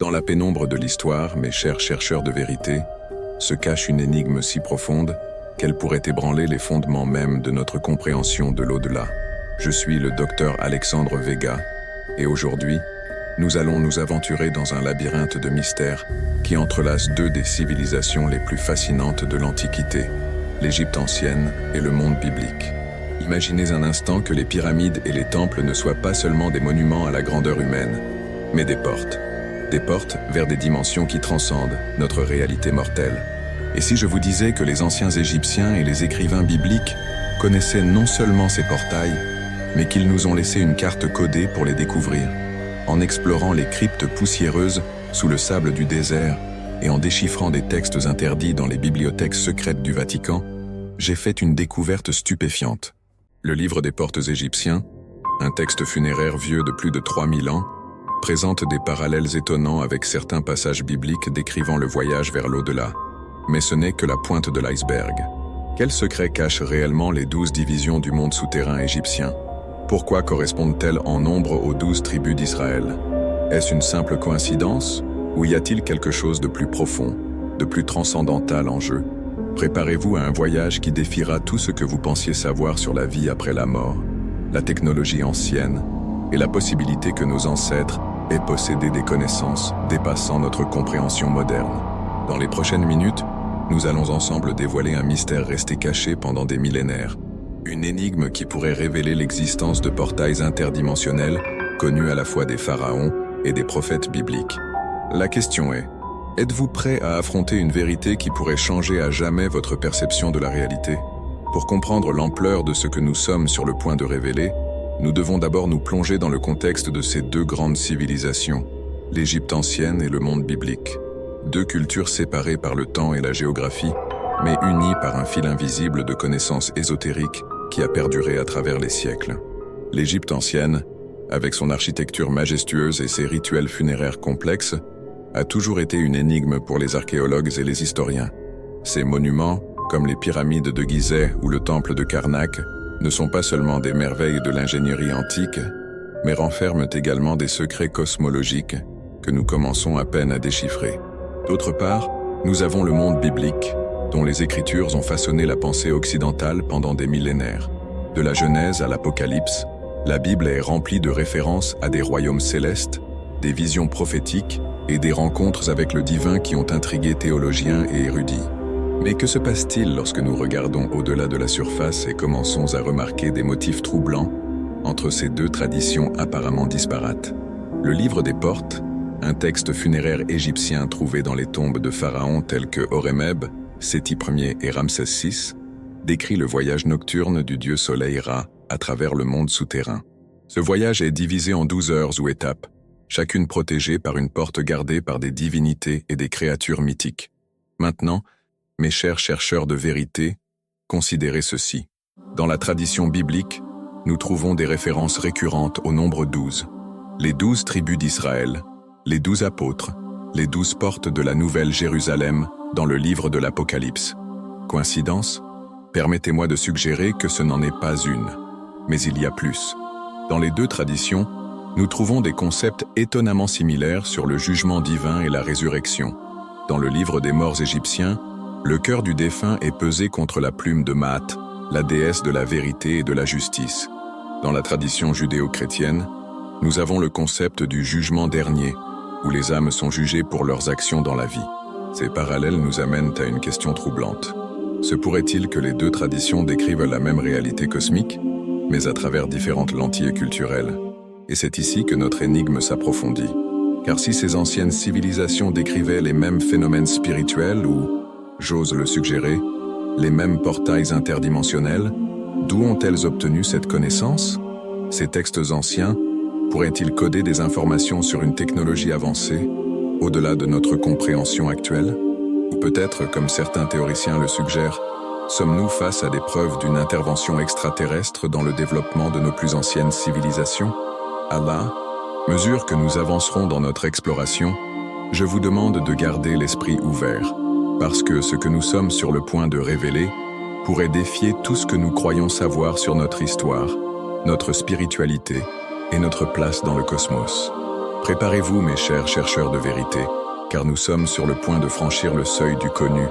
Dans la pénombre de l'histoire, mes chers chercheurs de vérité, se cache une énigme si profonde qu'elle pourrait ébranler les fondements mêmes de notre compréhension de l'au-delà. Je suis le docteur Alexandre Vega, et aujourd'hui, nous allons nous aventurer dans un labyrinthe de mystères qui entrelace deux des civilisations les plus fascinantes de l'Antiquité, l'Égypte ancienne et le monde biblique. Imaginez un instant que les pyramides et les temples ne soient pas seulement des monuments à la grandeur humaine, mais des portes. Des portes vers des dimensions qui transcendent notre réalité mortelle. Et si je vous disais que les anciens Égyptiens et les écrivains bibliques connaissaient non seulement ces portails, mais qu'ils nous ont laissé une carte codée pour les découvrir, en explorant les cryptes poussiéreuses sous le sable du désert et en déchiffrant des textes interdits dans les bibliothèques secrètes du Vatican, j'ai fait une découverte stupéfiante. Le livre des portes égyptiens, un texte funéraire vieux de plus de 3000 ans, présente des parallèles étonnants avec certains passages bibliques décrivant le voyage vers l'au-delà. Mais ce n'est que la pointe de l'iceberg. Quels secrets cachent réellement les 12 divisions du monde souterrain égyptien? Pourquoi correspondent-elles en nombre aux 12 tribus d'Israël? Est-ce une simple coïncidence? Ou y a-t-il quelque chose de plus profond, de plus transcendantal en jeu? Préparez-vous à un voyage qui défiera tout ce que vous pensiez savoir sur la vie après la mort, la technologie ancienne et la possibilité que nos ancêtres aient possédé des connaissances dépassant notre compréhension moderne. Dans les prochaines minutes, nous allons ensemble dévoiler un mystère resté caché pendant des millénaires. Une énigme qui pourrait révéler l'existence de portails interdimensionnels connus à la fois des pharaons et des prophètes bibliques. La question est, êtes-vous prêt à affronter une vérité qui pourrait changer à jamais votre perception de la réalité? Pour comprendre l'ampleur de ce que nous sommes sur le point de révéler, nous devons d'abord nous plonger dans le contexte de ces deux grandes civilisations, l'Égypte ancienne et le monde biblique. Deux cultures séparées par le temps et la géographie, mais unies par un fil invisible de connaissances ésotériques qui a perduré à travers les siècles. L'Égypte ancienne, avec son architecture majestueuse et ses rituels funéraires complexes, a toujours été une énigme pour les archéologues et les historiens. Ces monuments, comme les pyramides de Gizeh ou le temple de Karnak, ne sont pas seulement des merveilles de l'ingénierie antique, mais renferment également des secrets cosmologiques que nous commençons à peine à déchiffrer. D'autre part, nous avons le monde biblique, dont les Écritures ont façonné la pensée occidentale pendant des millénaires. De la Genèse à l'Apocalypse, la Bible est remplie de références à des royaumes célestes, des visions prophétiques et des rencontres avec le divin qui ont intrigué théologiens et érudits. Mais que se passe-t-il lorsque nous regardons au-delà de la surface et commençons à remarquer des motifs troublants entre ces deux traditions apparemment disparates? Le livre des portes, un texte funéraire égyptien trouvé dans les tombes de pharaons tels que Horemheb, Séti Ier et Ramsès VI, décrit le voyage nocturne du dieu soleil Ra à travers le monde souterrain. Ce voyage est divisé en 12 heures ou étapes, chacune protégée par une porte gardée par des divinités et des créatures mythiques. Maintenant, mes chers chercheurs de vérité, considérez ceci. Dans la tradition biblique, nous trouvons des références récurrentes au nombre 12. Les 12 tribus d'Israël, les 12 apôtres, les 12 portes de la Nouvelle Jérusalem dans le livre de l'Apocalypse. Coïncidence? Permettez-moi de suggérer que ce n'en est pas une. Mais il y a plus. Dans les deux traditions, nous trouvons des concepts étonnamment similaires sur le jugement divin et la résurrection. Dans le livre des morts égyptiens, le cœur du défunt est pesé contre la plume de Maat, la déesse de la vérité et de la justice. Dans la tradition judéo-chrétienne, nous avons le concept du jugement dernier, où les âmes sont jugées pour leurs actions dans la vie. Ces parallèles nous amènent à une question troublante. Se pourrait-il que les deux traditions décrivent la même réalité cosmique, mais à travers différentes lentilles culturelles? Et c'est ici que notre énigme s'approfondit. Car si ces anciennes civilisations décrivaient les mêmes phénomènes spirituels ou, j'ose le suggérer, les mêmes portails interdimensionnels, d'où ont-elles obtenu cette connaissance? Ces textes anciens pourraient-ils coder des informations sur une technologie avancée, au-delà de notre compréhension actuelle? Ou peut-être, comme certains théoriciens le suggèrent, sommes-nous face à des preuves d'une intervention extraterrestre dans le développement de nos plus anciennes civilisations? À la mesure que nous avancerons dans notre exploration, je vous demande de garder l'esprit ouvert, parce que ce que nous sommes sur le point de révéler pourrait défier tout ce que nous croyons savoir sur notre histoire, notre spiritualité et notre place dans le cosmos. Préparez-vous, mes chers chercheurs de vérité, car nous sommes sur le point de franchir le seuil du connu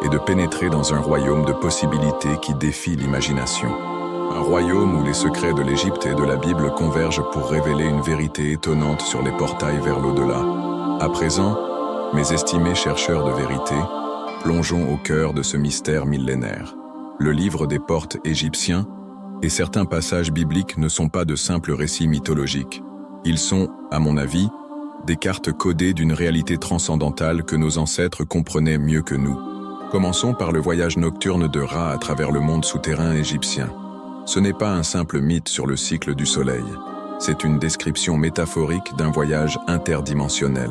et de pénétrer dans un royaume de possibilités qui défie l'imagination. Un royaume où les secrets de l'Égypte et de la Bible convergent pour révéler une vérité étonnante sur les portails vers l'au-delà. À présent, mes estimés chercheurs de vérité, plongeons au cœur de ce mystère millénaire. Le livre des portes égyptien et certains passages bibliques ne sont pas de simples récits mythologiques. Ils sont, à mon avis, des cartes codées d'une réalité transcendantale que nos ancêtres comprenaient mieux que nous. Commençons par le voyage nocturne de Ra à travers le monde souterrain égyptien. Ce n'est pas un simple mythe sur le cycle du soleil. C'est une description métaphorique d'un voyage interdimensionnel.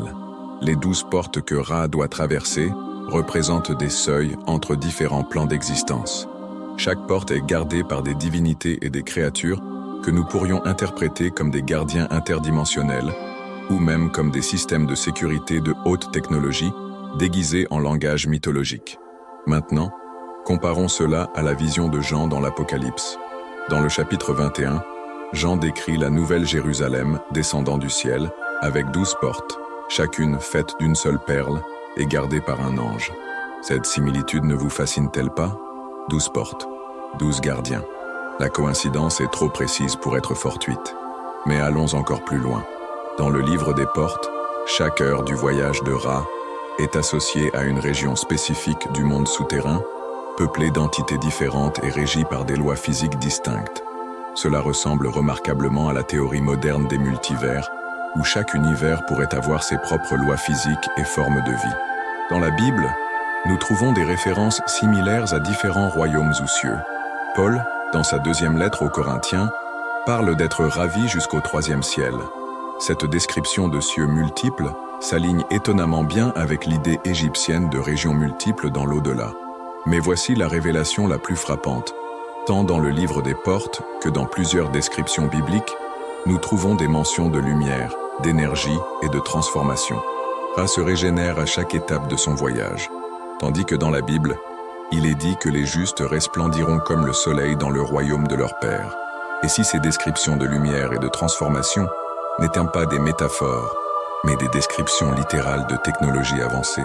Les 12 portes que Ra doit traverser représentent des seuils entre différents plans d'existence. Chaque porte est gardée par des divinités et des créatures que nous pourrions interpréter comme des gardiens interdimensionnels ou même comme des systèmes de sécurité de haute technologie déguisés en langage mythologique. Maintenant, comparons cela à la vision de Jean dans l'Apocalypse. Dans le chapitre 21, Jean décrit la nouvelle Jérusalem descendant du ciel avec 12 portes, chacune faite d'une seule perle et gardée par un ange. Cette similitude ne vous fascine-t-elle pas? 12 portes, 12 gardiens. La coïncidence est trop précise pour être fortuite. Mais allons encore plus loin. Dans le livre des portes, chaque heure du voyage de Ra est associée à une région spécifique du monde souterrain, peuplée d'entités différentes et régie par des lois physiques distinctes. Cela ressemble remarquablement à la théorie moderne des multivers, où chaque univers pourrait avoir ses propres lois physiques et formes de vie. Dans la Bible, nous trouvons des références similaires à différents royaumes ou cieux. Paul, dans sa deuxième lettre aux Corinthiens, parle d'être ravi jusqu'au 3e ciel. Cette description de cieux multiples s'aligne étonnamment bien avec l'idée égyptienne de régions multiples dans l'au-delà. Mais voici la révélation la plus frappante. Tant dans le livre des portes que dans plusieurs descriptions bibliques, nous trouvons des mentions de lumière, d'énergie et de transformation. Ra se régénère à chaque étape de son voyage, tandis que dans la Bible, il est dit que les justes resplendiront comme le soleil dans le royaume de leur Père. Et si ces descriptions de lumière et de transformation n'étaient pas des métaphores, mais des descriptions littérales de technologies avancées,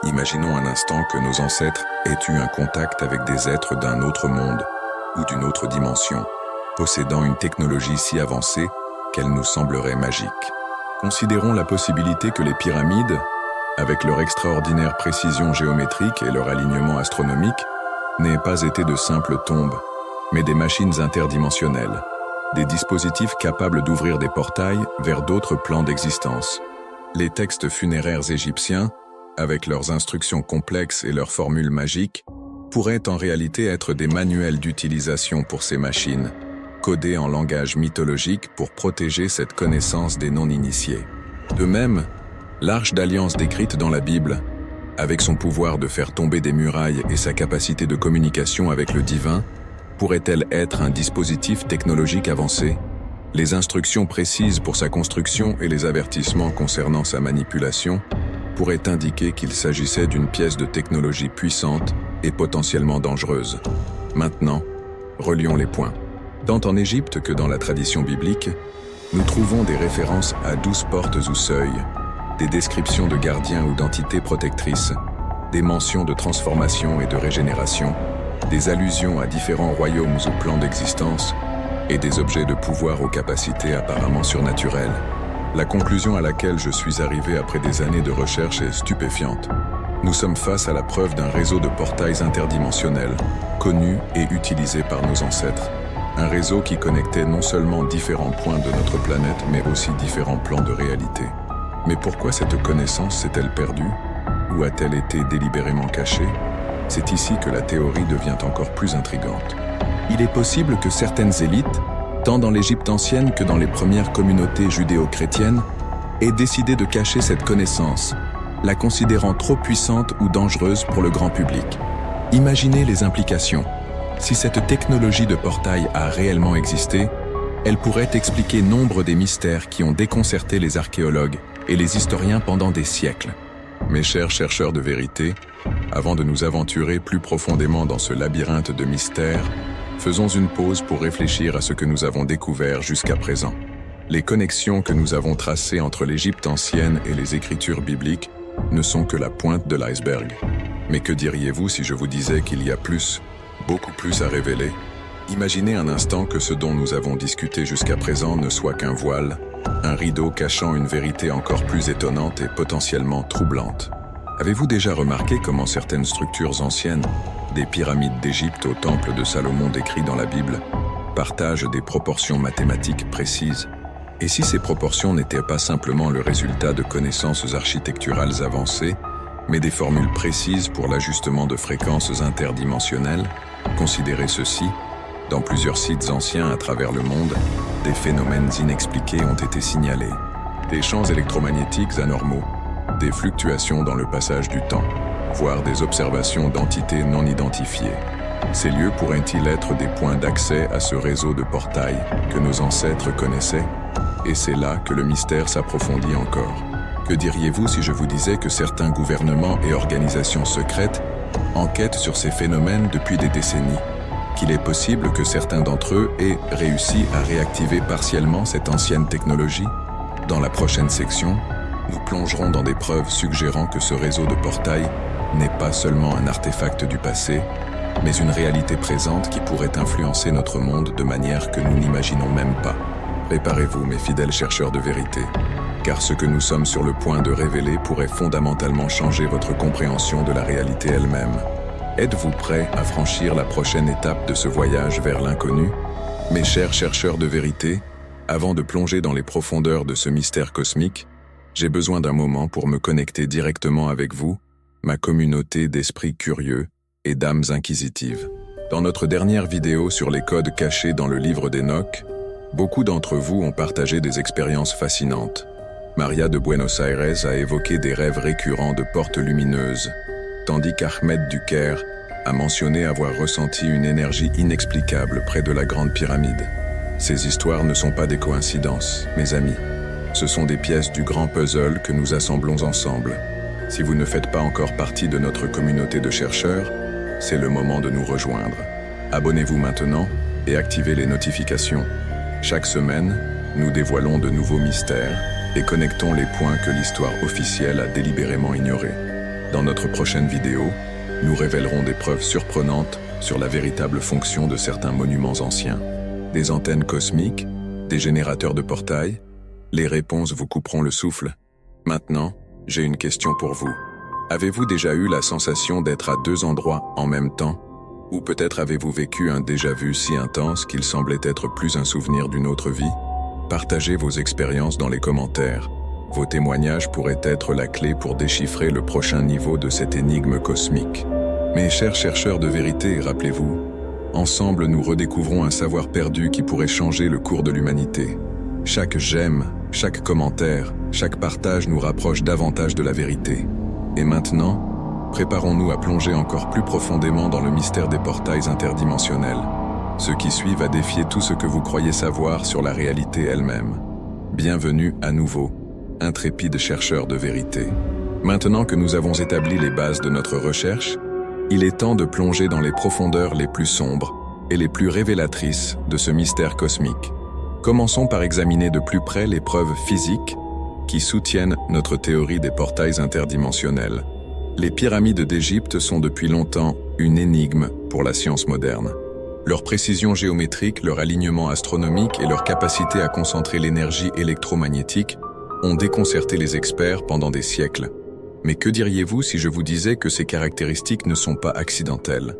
imaginons un instant que nos ancêtres aient eu un contact avec des êtres d'un autre monde ou d'une autre dimension, possédant une technologie si avancée qu'elle nous semblerait magique. Considérons la possibilité que les pyramides, avec leur extraordinaire précision géométrique et leur alignement astronomique, n'aient pas été de simples tombes, mais des machines interdimensionnelles, des dispositifs capables d'ouvrir des portails vers d'autres plans d'existence. Les textes funéraires égyptiens, avec leurs instructions complexes et leurs formules magiques, pourraient en réalité être des manuels d'utilisation pour ces machines, codés en langage mythologique pour protéger cette connaissance des non-initiés. De même, l'Arche d'Alliance décrite dans la Bible, avec son pouvoir de faire tomber des murailles et sa capacité de communication avec le divin, pourrait-elle être un dispositif technologique avancé? Les instructions précises pour sa construction et les avertissements concernant sa manipulation pourraient indiquer qu'il s'agissait d'une pièce de technologie puissante et potentiellement dangereuse. Maintenant, relions les points. Tant en Égypte que dans la tradition biblique, nous trouvons des références à 12 portes ou seuils, des descriptions de gardiens ou d'entités protectrices, des mentions de transformation et de régénération, des allusions à différents royaumes ou plans d'existence, et des objets de pouvoir aux capacités apparemment surnaturelles. La conclusion à laquelle je suis arrivé après des années de recherche est stupéfiante. Nous sommes face à la preuve d'un réseau de portails interdimensionnels, connus et utilisés par nos ancêtres. Un réseau qui connectait non seulement différents points de notre planète, mais aussi différents plans de réalité. Mais pourquoi cette connaissance s'est-elle perdue? Ou a-t-elle été délibérément cachée? C'est ici que la théorie devient encore plus intrigante. Il est possible que certaines élites, tant dans l'Égypte ancienne que dans les premières communautés judéo-chrétiennes, aient décidé de cacher cette connaissance, la considérant trop puissante ou dangereuse pour le grand public. Imaginez les implications. Si cette technologie de portail a réellement existé, elle pourrait expliquer nombre des mystères qui ont déconcerté les archéologues et les historiens pendant des siècles. Mes chers chercheurs de vérité, avant de nous aventurer plus profondément dans ce labyrinthe de mystères, faisons une pause pour réfléchir à ce que nous avons découvert jusqu'à présent. Les connexions que nous avons tracées entre l'Égypte ancienne et les écritures bibliques ne sont que la pointe de l'iceberg. Mais que diriez-vous si je vous disais qu'il y a plus, beaucoup plus à révéler? Imaginez un instant que ce dont nous avons discuté jusqu'à présent ne soit qu'un voile, un rideau cachant une vérité encore plus étonnante et potentiellement troublante. Avez-vous déjà remarqué comment certaines structures anciennes, des pyramides d'Égypte au temple de Salomon décrits dans la Bible, partagent des proportions mathématiques précises? Et si ces proportions n'étaient pas simplement le résultat de connaissances architecturales avancées, mais des formules précises pour l'ajustement de fréquences interdimensionnelles? Considérez ceci, dans plusieurs sites anciens à travers le monde, des phénomènes inexpliqués ont été signalés. Des champs électromagnétiques anormaux, des fluctuations dans le passage du temps, voire des observations d'entités non identifiées. Ces lieux pourraient-ils être des points d'accès à ce réseau de portails que nos ancêtres connaissaient? Et c'est là que le mystère s'approfondit encore. Que diriez-vous si je vous disais que certains gouvernements et organisations secrètes enquêtent sur ces phénomènes depuis des décennies? Qu'il est possible que certains d'entre eux aient réussi à réactiver partiellement cette ancienne technologie? Dans la prochaine section, nous plongerons dans des preuves suggérant que ce réseau de portails n'est pas seulement un artefact du passé, mais une réalité présente qui pourrait influencer notre monde de manière que nous n'imaginons même pas. Préparez-vous, mes fidèles chercheurs de vérité, car ce que nous sommes sur le point de révéler pourrait fondamentalement changer votre compréhension de la réalité elle-même. Êtes-vous prêts à franchir la prochaine étape de ce voyage vers l'inconnu? Mes chers chercheurs de vérité, avant de plonger dans les profondeurs de ce mystère cosmique, j'ai besoin d'un moment pour me connecter directement avec vous, ma communauté d'esprits curieux et d'âmes inquisitives. Dans notre dernière vidéo sur les codes cachés dans le livre d'Enoch, beaucoup d'entre vous ont partagé des expériences fascinantes. Maria de Buenos Aires a évoqué des rêves récurrents de portes lumineuses, tandis qu'Ahmed du Caire a mentionné avoir ressenti une énergie inexplicable près de la Grande Pyramide. Ces histoires ne sont pas des coïncidences, mes amis. Ce sont des pièces du grand puzzle que nous assemblons ensemble. Si vous ne faites pas encore partie de notre communauté de chercheurs, c'est le moment de nous rejoindre. Abonnez-vous maintenant et activez les notifications. Chaque semaine, nous dévoilons de nouveaux mystères et connectons les points que l'histoire officielle a délibérément ignorés. Dans notre prochaine vidéo, nous révélerons des preuves surprenantes sur la véritable fonction de certains monuments anciens. Des antennes cosmiques, des générateurs de portails, les réponses vous couperont le souffle. Maintenant, j'ai une question pour vous. Avez-vous déjà eu la sensation d'être à deux endroits en même temps? Ou peut-être avez-vous vécu un déjà-vu si intense qu'il semblait être plus un souvenir d'une autre vie? Partagez vos expériences dans les commentaires. Vos témoignages pourraient être la clé pour déchiffrer le prochain niveau de cette énigme cosmique. Mes chers chercheurs de vérité, rappelez-vous, ensemble nous redécouvrons un savoir perdu qui pourrait changer le cours de l'humanité. Chaque j'aime, chaque commentaire, chaque partage nous rapproche davantage de la vérité. Et maintenant, préparons-nous à plonger encore plus profondément dans le mystère des portails interdimensionnels. Ceux qui suivent à défier tout ce que vous croyez savoir sur la réalité elle-même. Bienvenue à nouveau, intrépides chercheurs de vérité. Maintenant que nous avons établi les bases de notre recherche, il est temps de plonger dans les profondeurs les plus sombres et les plus révélatrices de ce mystère cosmique. Commençons par examiner de plus près les preuves physiques qui soutiennent notre théorie des portails interdimensionnels. Les pyramides d'Égypte sont depuis longtemps une énigme pour la science moderne. Leur précision géométrique, leur alignement astronomique et leur capacité à concentrer l'énergie électromagnétique ont déconcerté les experts pendant des siècles. Mais que diriez-vous si je vous disais que ces caractéristiques ne sont pas accidentelles,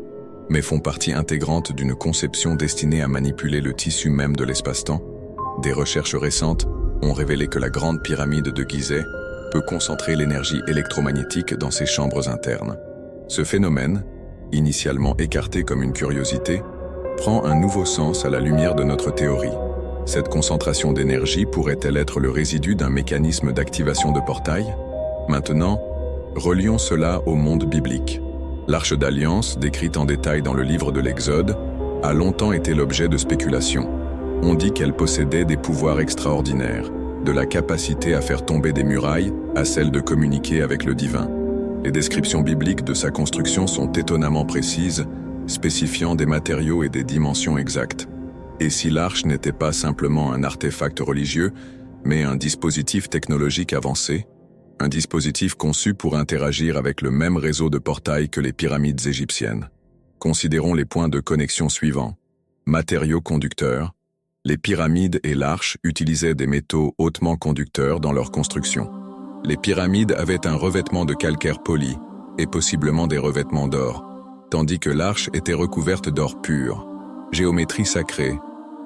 mais font partie intégrante d'une conception destinée à manipuler le tissu même de l'espace-temps? Des recherches récentes ont révélé que la grande pyramide de Gizeh peut concentrer l'énergie électromagnétique dans ses chambres internes. Ce phénomène, initialement écarté comme une curiosité, prend un nouveau sens à la lumière de notre théorie. Cette concentration d'énergie pourrait-elle être le résidu d'un mécanisme d'activation de portail? Maintenant, relions cela au monde biblique. L'Arche d'Alliance, décrite en détail dans le livre de l'Exode, a longtemps été l'objet de spéculations. On dit qu'elle possédait des pouvoirs extraordinaires, de la capacité à faire tomber des murailles à celle de communiquer avec le divin. Les descriptions bibliques de sa construction sont étonnamment précises, spécifiant des matériaux et des dimensions exactes. Et si l'arche n'était pas simplement un artefact religieux, mais un dispositif technologique avancé, un dispositif conçu pour interagir avec le même réseau de portails que les pyramides égyptiennes. Considérons les points de connexion suivants. Matériaux conducteurs. Les pyramides et l'arche utilisaient des métaux hautement conducteurs dans leur construction. Les pyramides avaient un revêtement de calcaire poli et possiblement des revêtements d'or, tandis que l'arche était recouverte d'or pur. Géométrie sacrée.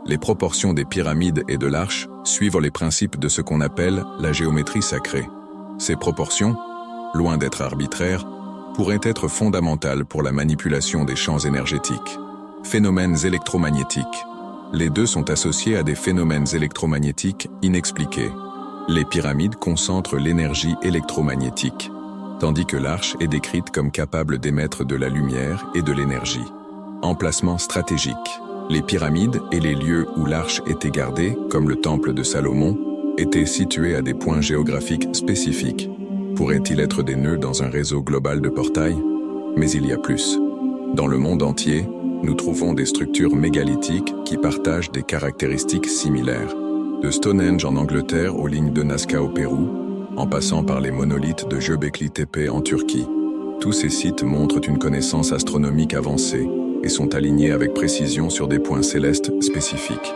Les proportions des pyramides et de l'arche suivent les principes de ce qu'on appelle la géométrie sacrée. Ces proportions, loin d'être arbitraires, pourraient être fondamentales pour la manipulation des champs énergétiques. Phénomènes électromagnétiques. Les deux sont associés à des phénomènes électromagnétiques inexpliqués. Les pyramides concentrent l'énergie électromagnétique, tandis que l'arche est décrite comme capable d'émettre de la lumière et de l'énergie. Emplacement stratégique. Les pyramides et les lieux où l'arche était gardée, comme le temple de Salomon, étaient situés à des points géographiques spécifiques. Pourraient-ils être des nœuds dans un réseau global de portails? Mais il y a plus. Dans le monde entier, nous trouvons des structures mégalithiques qui partagent des caractéristiques similaires. De Stonehenge en Angleterre aux lignes de Nazca au Pérou, en passant par les monolithes de Göbekli Tepe en Turquie. Tous ces sites montrent une connaissance astronomique avancée et sont alignés avec précision sur des points célestes spécifiques.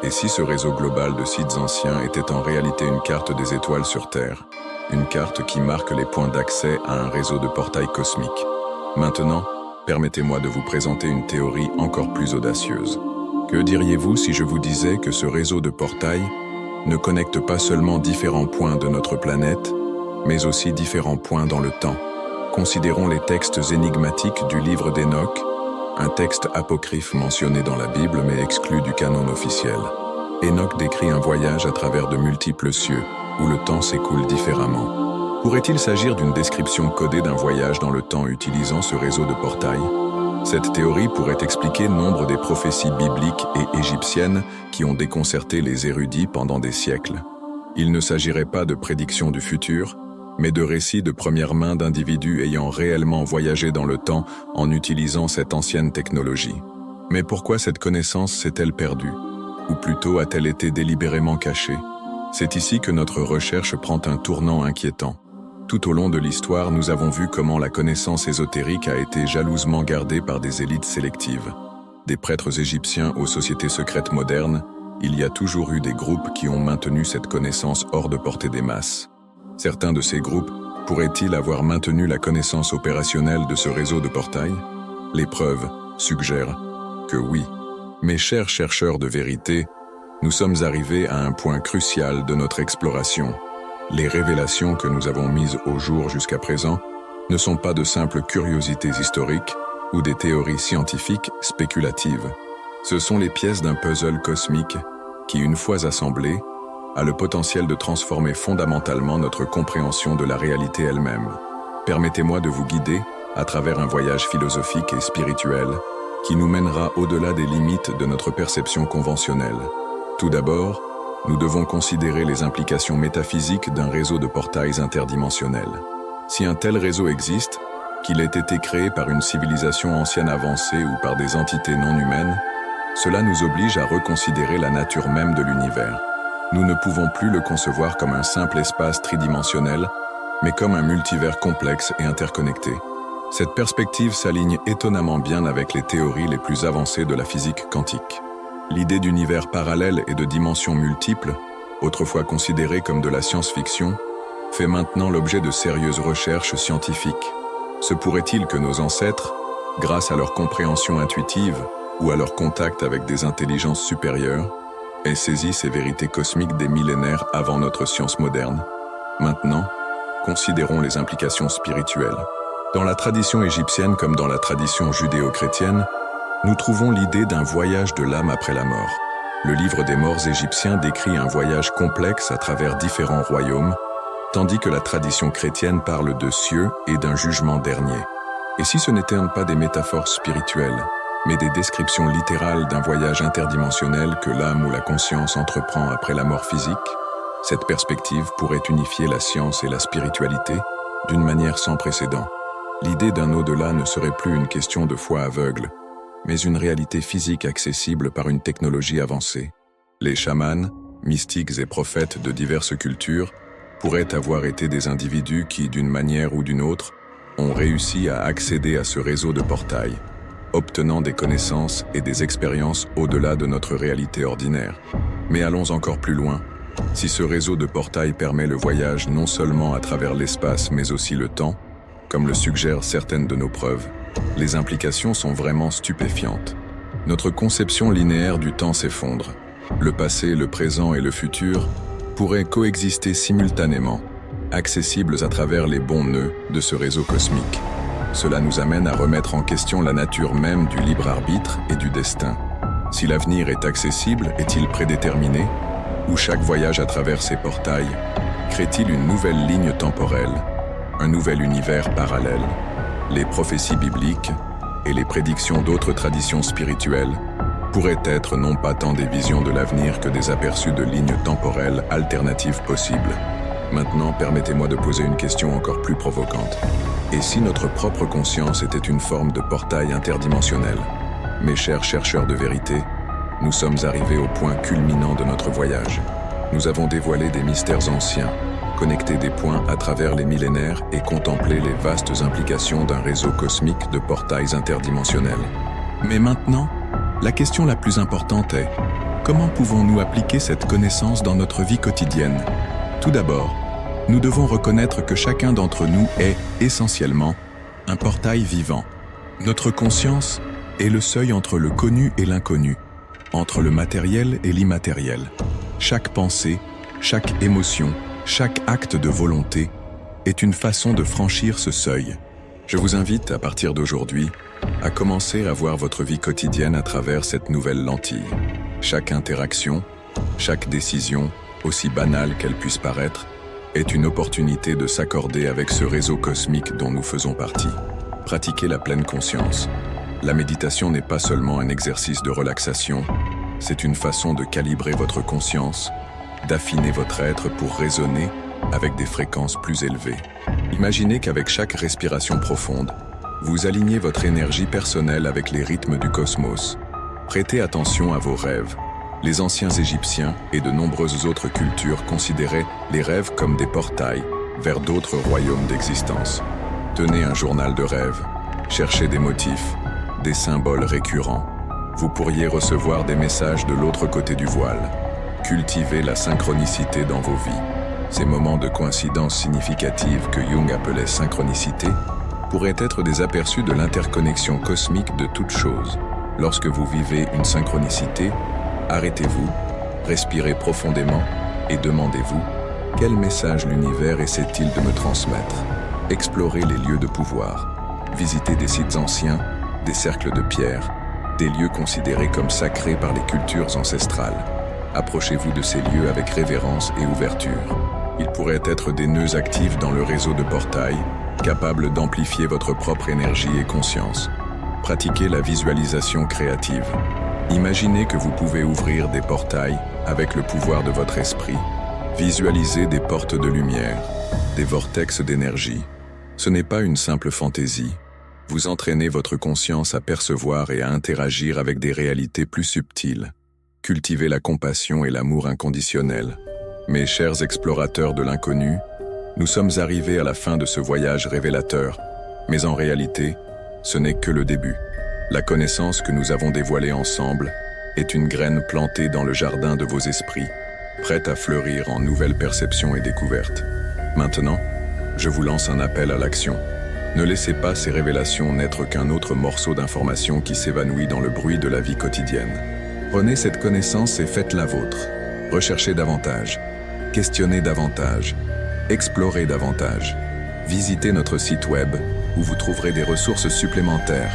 Et si ce réseau global de sites anciens était en réalité une carte des étoiles sur Terre, une carte qui marque les points d'accès à un réseau de portails cosmiques? Maintenant, permettez-moi de vous présenter une théorie encore plus audacieuse. Que diriez-vous si je vous disais que ce réseau de portails ne connecte pas seulement différents points de notre planète, mais aussi différents points dans le temps? Considérons les textes énigmatiques du livre d'Enoch, un texte apocryphe mentionné dans la Bible mais exclu du canon officiel. Enoch décrit un voyage à travers de multiples cieux, où le temps s'écoule différemment. Pourrait-il s'agir d'une description codée d'un voyage dans le temps utilisant ce réseau de portails? Cette théorie pourrait expliquer nombre des prophéties bibliques et égyptiennes qui ont déconcerté les érudits pendant des siècles. Il ne s'agirait pas de prédictions du futur, mais de récits de première main d'individus ayant réellement voyagé dans le temps en utilisant cette ancienne technologie. Mais pourquoi cette connaissance s'est-elle perdue? Ou plutôt a-t-elle été délibérément cachée? C'est ici que notre recherche prend un tournant inquiétant. Tout au long de l'histoire, nous avons vu comment la connaissance ésotérique a été jalousement gardée par des élites sélectives. Des prêtres égyptiens aux sociétés secrètes modernes, il y a toujours eu des groupes qui ont maintenu cette connaissance hors de portée des masses. Certains de ces groupes pourraient-ils avoir maintenu la connaissance opérationnelle de ce réseau de portails? Les preuves suggèrent que oui. Mes chers chercheurs de vérité, nous sommes arrivés à un point crucial de notre exploration. Les révélations que nous avons mises au jour jusqu'à présent ne sont pas de simples curiosités historiques ou des théories scientifiques spéculatives. Ce sont les pièces d'un puzzle cosmique qui, une fois assemblées, a le potentiel de transformer fondamentalement notre compréhension de la réalité elle-même. Permettez-moi de vous guider à travers un voyage philosophique et spirituel qui nous mènera au-delà des limites de notre perception conventionnelle. Tout d'abord, nous devons considérer les implications métaphysiques d'un réseau de portails interdimensionnels. Si un tel réseau existe, qu'il ait été créé par une civilisation ancienne avancée ou par des entités non humaines, cela nous oblige à reconsidérer la nature même de l'univers. Nous ne pouvons plus le concevoir comme un simple espace tridimensionnel, mais comme un multivers complexe et interconnecté. Cette perspective s'aligne étonnamment bien avec les théories les plus avancées de la physique quantique. L'idée d'univers parallèle et de dimensions multiples, autrefois considérée comme de la science-fiction, fait maintenant l'objet de sérieuses recherches scientifiques. Se pourrait-il que nos ancêtres, grâce à leur compréhension intuitive ou à leur contact avec des intelligences supérieures, aient saisi ces vérités cosmiques des millénaires avant notre science moderne? Maintenant, considérons les implications spirituelles. Dans la tradition égyptienne comme dans la tradition judéo-chrétienne, nous trouvons l'idée d'un voyage de l'âme après la mort. Le livre des morts égyptien décrit un voyage complexe à travers différents royaumes, tandis que la tradition chrétienne parle de cieux et d'un jugement dernier. Et si ce n'étaient pas des métaphores spirituelles, mais des descriptions littérales d'un voyage interdimensionnel que l'âme ou la conscience entreprend après la mort physique, cette perspective pourrait unifier la science et la spiritualité d'une manière sans précédent. L'idée d'un au-delà ne serait plus une question de foi aveugle, mais une réalité physique accessible par une technologie avancée. Les chamans, mystiques et prophètes de diverses cultures pourraient avoir été des individus qui, d'une manière ou d'une autre, ont réussi à accéder à ce réseau de portails, obtenant des connaissances et des expériences au-delà de notre réalité ordinaire. Mais allons encore plus loin. Si ce réseau de portails permet le voyage non seulement à travers l'espace mais aussi le temps, comme le suggèrent certaines de nos preuves, les implications sont vraiment stupéfiantes. Notre conception linéaire du temps s'effondre. Le passé, le présent et le futur pourraient coexister simultanément, accessibles à travers les bons nœuds de ce réseau cosmique. Cela nous amène à remettre en question la nature même du libre arbitre et du destin. Si l'avenir est accessible, est-il prédéterminé? Ou chaque voyage à travers ces portails crée-t-il une nouvelle ligne temporelle, un nouvel univers parallèle? Les prophéties bibliques et les prédictions d'autres traditions spirituelles pourraient être non pas tant des visions de l'avenir que des aperçus de lignes temporelles alternatives possibles. Maintenant, permettez-moi de poser une question encore plus provocante. Et si notre propre conscience était une forme de portail interdimensionnel? Mes chers chercheurs de vérité, nous sommes arrivés au point culminant de notre voyage. Nous avons dévoilé des mystères anciens, connecté des points à travers les millénaires et contemplé les vastes implications d'un réseau cosmique de portails interdimensionnels. Mais maintenant, la question la plus importante est, comment pouvons-nous appliquer cette connaissance dans notre vie quotidienne? Tout d'abord, nous devons reconnaître que chacun d'entre nous est, essentiellement, un portail vivant. Notre conscience est le seuil entre le connu et l'inconnu, entre le matériel et l'immatériel. Chaque pensée, chaque émotion, chaque acte de volonté est une façon de franchir ce seuil. Je vous invite, à partir d'aujourd'hui, à commencer à voir votre vie quotidienne à travers cette nouvelle lentille. Chaque interaction, chaque décision, aussi banale qu'elle puisse paraître, est une opportunité de s'accorder avec ce réseau cosmique dont nous faisons partie. Pratiquez la pleine conscience. La méditation n'est pas seulement un exercice de relaxation, c'est une façon de calibrer votre conscience, d'affiner votre être pour résonner avec des fréquences plus élevées. Imaginez qu'avec chaque respiration profonde, vous alignez votre énergie personnelle avec les rythmes du cosmos. Prêtez attention à vos rêves. Les anciens Égyptiens et de nombreuses autres cultures considéraient les rêves comme des portails vers d'autres royaumes d'existence. Tenez un journal de rêves, cherchez des motifs, des symboles récurrents. Vous pourriez recevoir des messages de l'autre côté du voile. Cultivez la synchronicité dans vos vies. Ces moments de coïncidence significative que Jung appelait synchronicité pourraient être des aperçus de l'interconnexion cosmique de toutes choses. Lorsque vous vivez une synchronicité, arrêtez-vous, respirez profondément et demandez-vous « Quel message l'univers essaie-t-il de me transmettre ?» Explorez les lieux de pouvoir. Visitez des sites anciens, des cercles de pierre, des lieux considérés comme sacrés par les cultures ancestrales. Approchez-vous de ces lieux avec révérence et ouverture. Ils pourraient être des nœuds actifs dans le réseau de portails, capables d'amplifier votre propre énergie et conscience. Pratiquez la visualisation créative. Imaginez que vous pouvez ouvrir des portails avec le pouvoir de votre esprit. Visualisez des portes de lumière, des vortex d'énergie. Ce n'est pas une simple fantaisie. Vous entraînez votre conscience à percevoir et à interagir avec des réalités plus subtiles. Cultivez la compassion et l'amour inconditionnel. Mes chers explorateurs de l'inconnu, nous sommes arrivés à la fin de ce voyage révélateur, mais en réalité, ce n'est que le début. La connaissance que nous avons dévoilée ensemble est une graine plantée dans le jardin de vos esprits, prête à fleurir en nouvelles perceptions et découvertes. Maintenant, je vous lance un appel à l'action. Ne laissez pas ces révélations n'être qu'un autre morceau d'information qui s'évanouit dans le bruit de la vie quotidienne. Prenez cette connaissance et faites-la vôtre. Recherchez davantage, questionnez davantage, explorez davantage. Visitez notre site web où vous trouverez des ressources supplémentaires,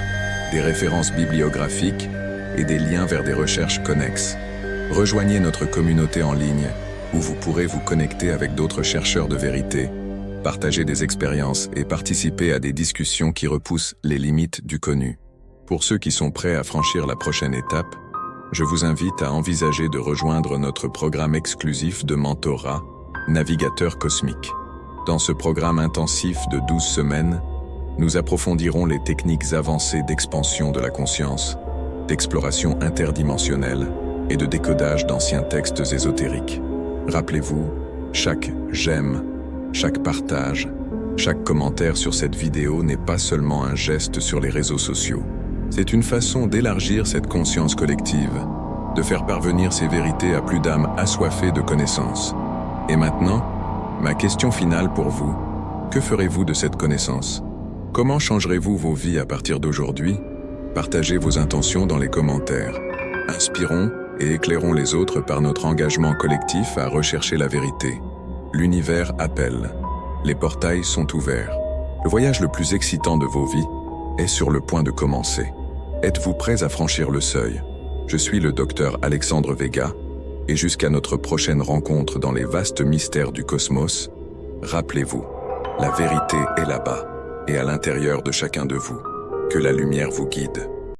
des références bibliographiques et des liens vers des recherches connexes. Rejoignez notre communauté en ligne où vous pourrez vous connecter avec d'autres chercheurs de vérité, partager des expériences et participer à des discussions qui repoussent les limites du connu. Pour ceux qui sont prêts à franchir la prochaine étape, je vous invite à envisager de rejoindre notre programme exclusif de mentorat, Navigateur Cosmique. Dans ce programme intensif de 12 semaines, nous approfondirons les techniques avancées d'expansion de la conscience, d'exploration interdimensionnelle et de décodage d'anciens textes ésotériques. Rappelez-vous, chaque j'aime, chaque partage, chaque commentaire sur cette vidéo n'est pas seulement un geste sur les réseaux sociaux. C'est une façon d'élargir cette conscience collective, de faire parvenir ces vérités à plus d'âmes assoiffées de connaissances. Et maintenant, ma question finale pour vous, que ferez-vous de cette connaissance? Comment changerez-vous vos vies à partir d'aujourd'hui? Partagez vos intentions dans les commentaires. Inspirons et éclairons les autres par notre engagement collectif à rechercher la vérité. L'univers appelle. Les portails sont ouverts. Le voyage le plus excitant de vos vies est sur le point de commencer. Êtes-vous prêts à franchir le seuil? Je suis le docteur Alexandre Vega, et jusqu'à notre prochaine rencontre dans les vastes mystères du cosmos, rappelez-vous, la vérité est là-bas et à l'intérieur de chacun de vous. Que la lumière vous guide.